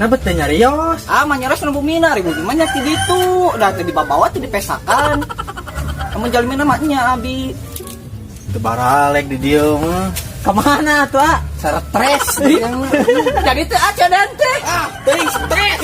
Nabet teh nyarios. Mah nyarios nu bumina ribut mah nya ti ditu. Da teh dibawa teh dipesakan. Amun jalmina mah nya abi. Teu baralek di dieu mah. Kemana tuh, stres. Jadi tuh aja dan teh. Teuing stres.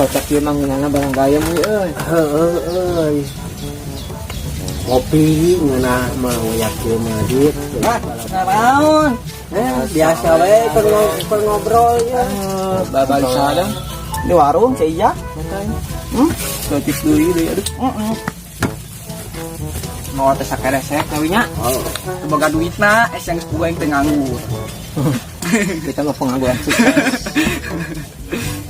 Cocok ieu mah ngeunana barang gayem euy. Heueuy. Kopi ngeunah mah yakin mah dit. Naon? Biasa we keur ngobrol ya. Babal sadang Di warung si Ija. cocok deui aduh. Mau teh sakeresek kawinya. Boga duitna yang sepuh yang teu nganggur. Kita mah pengangguran sukses.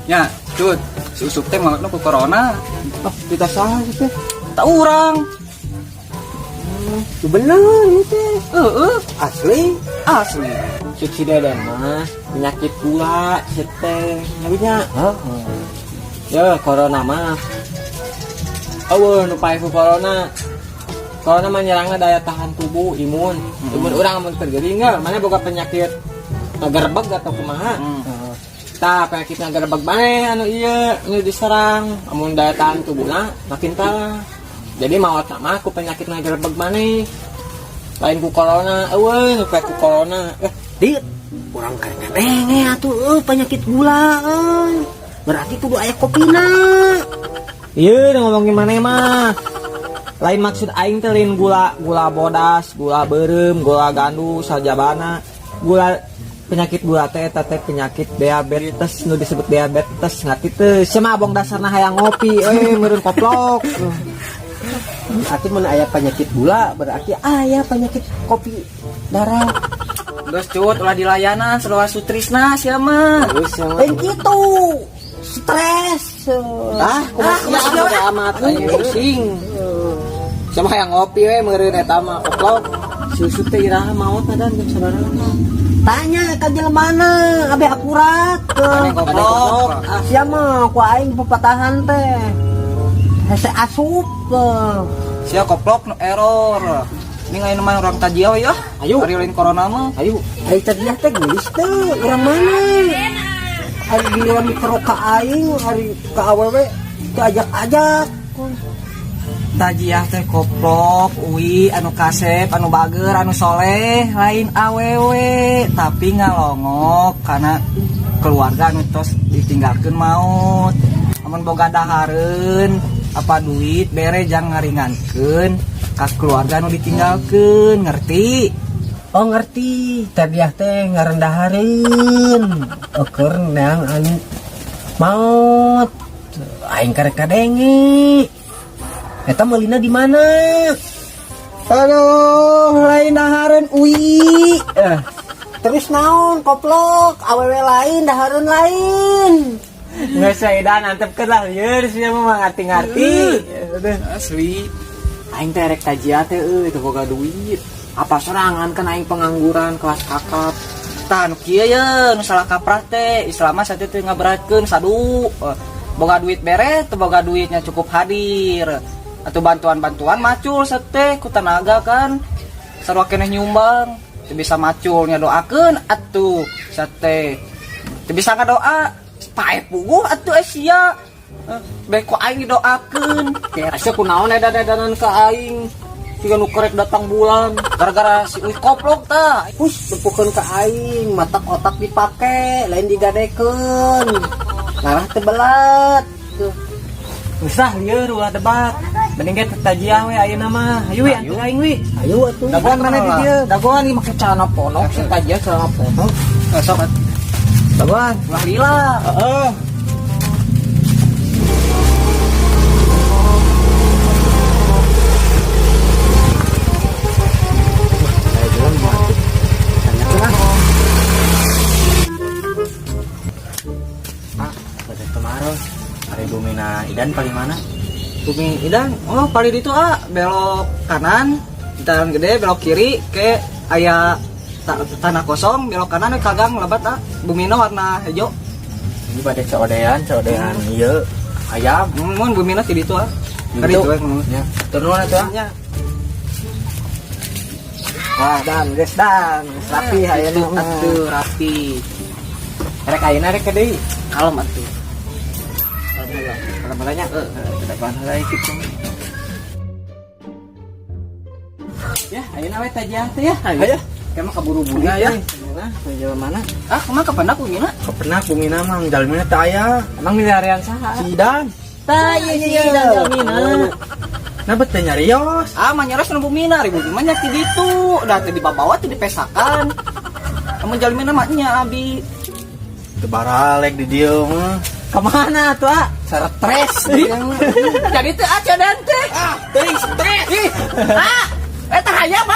Ya, cut. Si Usup teh mautna ku corona. Kita salah teh. Tak urang. Bener itu. Asli. Asli. Cuk si Deden mah penyakit gula teh. Nyabinya. Ya, corona mah. Eueuh nu pae ku corona. Corona mah nyerangna daya tahan tubuh, imun. Imun urang mun tergeuring mana boga penyakit gerbeg atau kumaha. Tah penyakitna gerbeg maneh anu ieu nu diserang, amun daya tahan tubuhna makin kalah. Jadi maotna mah ku penyakitna gerbeg maneh. Lain ku corona, eueuh nu pae ku corona. Dit, urang karena denge atuh penyakit gula euy. Berarti kudu aya kopina. Ieu ngomongin maneh mah. Lain maksud aing teh lain gula bodas, gula beureum, gula gandu, sajabana. Gula penyakit gula teh eta teh penyakit diabetes nu disebut diabetes ngarti teh. Sia mah abong dasarna hayang ngopi meureun koplok. Berarti mun aya penyakit gula berarti aya penyakit kopi darah. Terus cut ulah dilayanan seluas sutrisna sia mah. Terus yang Dan gitu stres. udah amat aing pusing. Sia mah hayang ngopi we meureun eta mah koplok. Susu teh iraha maot dan jam sabaraha. Tanya ka jelmana abe akurat. Goblok. Sia mah ku aing pepatahan teh. Hese asup. Sia koplok nu error. Ini ngain mah orang tajia we ya. Ayo. Ari lain corona mah. Ayo. Ai tadinya teh geus teh urang mana? Ari giliran dipero ka aing, ari ka awewe teu ajak-ajak. Tajiah teh koplok, uwi anu kasep, anu bager, anu soleh, lain awewe, tapi ngalongok karena keluarga anu tos ditinggalkeun maut. Amun boga dahareun apa duit bere jang ngaringankeun ka keluarga anu ditinggalkeun, ngerti? Oh ngerti, tadiah teh ngarendahareun. Keur neang anu maut. Aing karek kadenge. Eta meulina di mana? Aduh, lain dahareun uwi. Terus naon koplok, awewe lain dahareun lain. Nggak saedan antep ke lah lieur sia mah ngarti-ngarti. Asli. Aing teh rek tajia teh teu boga duit. Apa sorangan kan aing pengangguran kelas kakap. Tah nu kieu ye nu salah kaprah teh Islam mah saeutik teh ngaberatkeun sadu. Boga duit bere teu boga duitnya cukup hadir. Atau bantuan-bantuan macul seteh ku tenaga kan sarua keneh nyumbang teu bisa maculnya doakeun atuh seteh teu bisa ngadoa pae puguh atuh sia bae ku aing didoakeun Asa kunaon edan-edanan ka aing siga nu korek datang bulan gara-gara si uih koplok tah. Pus tempukeun ka aing, matak otak dipake, lain digadekeun. Ngarah teu belat. usah lieur ulah debat. Mending kita tajiah we ayeuna mah. Ayo we atuh aing we. Ayo atuh. Dagoan mana di dieu? Dagoan ieu make celana ponok, si tajiah celana ponok. Sok Dagoan. ulah lila. Heeh. terus hari Bumina Idan paling mana? Bumi Idan, oh paling itu belok kanan, jalan gede belok kiri ke aya tanah kosong, belok kanan ke kagang lebat Bumina warna hijau. Ini pada codean iya ayam. Mun Bumina ti ditu Kari Gitu. itu mun. Ya, turun atuh. Ya. Wah, dan geus dan rapi Itu ayeuna. atuh rapi. Rek ayeuna rek ka deui. Kalem atuh. Kalem-kalanya depan heula kitu. Ya, ayeuna we tajiah teh ya. Ayo. Kemah kaburu-buru ya. Tujuan mana? Kemah ke Pendak Bumina? Pernah Bumina mah jalmina teh aya. Emang milarian saha? Si Idan. Tah ieu si Idan jalmina. Nah betul nyarios. Mah nyaros nu Bumina, ribu mah nya ti ditu. Da teh dibawa teh dipesakan. Kamu jalmina mah nya abi. Teu baralek di dieu mah. Kemana tuh Stres. jadi teh aja dan teh Teuing stres. eta hayam